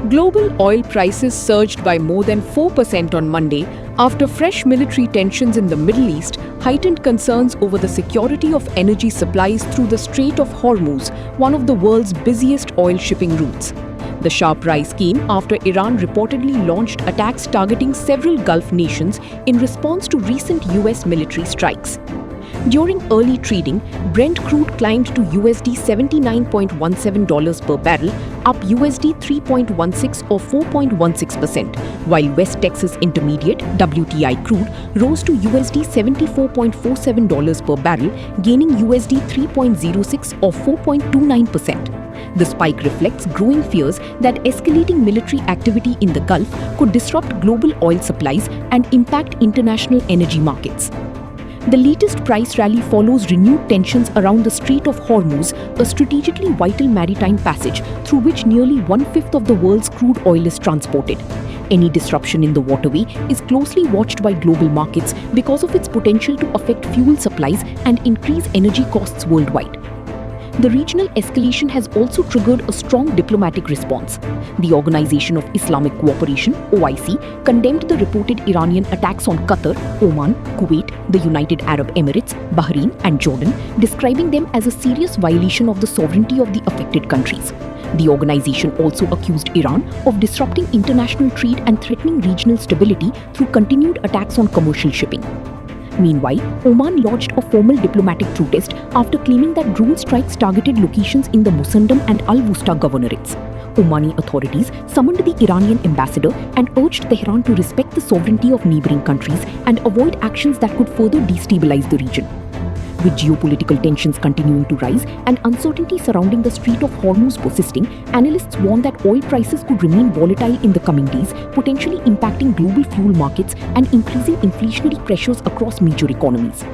Global oil prices surged by more than 4% on Monday after fresh military tensions in the Middle East heightened concerns over the security of energy supplies through the Strait of Hormuz, one of the world's busiest oil shipping routes. The sharp rise came after Iran reportedly launched attacks targeting several Gulf nations in response to recent US military strikes. During early trading, Brent crude climbed to USD $79.17 per barrel, up USD 3.16 or 4.16%, while West Texas Intermediate (WTI) crude rose to USD $74.47 per barrel, gaining USD 3.06 or 4.29%. The spike reflects growing fears that escalating military activity in the Gulf could disrupt global oil supplies and impact international energy markets. The latest price rally follows renewed tensions around the Strait of Hormuz, a strategically vital maritime passage through which nearly one-fifth of the world's crude oil is transported. Any disruption in the waterway is closely watched by global markets because of its potential to affect fuel supplies and increase energy costs worldwide. The regional escalation has also triggered a strong diplomatic response. The Organization of Islamic Cooperation (OIC) condemned the reported Iranian attacks on Qatar, Oman, Kuwait, the United Arab Emirates, Bahrain and Jordan, describing them as a serious violation of the sovereignty of the affected countries. The organization also accused Iran of disrupting international trade and threatening regional stability through continued attacks on commercial shipping. Meanwhile, Oman lodged a formal diplomatic protest after claiming that drone strikes targeted locations in the Musandam and Al Wusta governorates. Omani authorities summoned the Iranian ambassador and urged Tehran to respect the sovereignty of neighboring countries and avoid actions that could further destabilize the region. With geopolitical tensions continuing to rise and uncertainty surrounding the Strait of Hormuz persisting, analysts warn that oil prices could remain volatile in the coming days, potentially impacting global fuel markets and increasing inflationary pressures across major economies.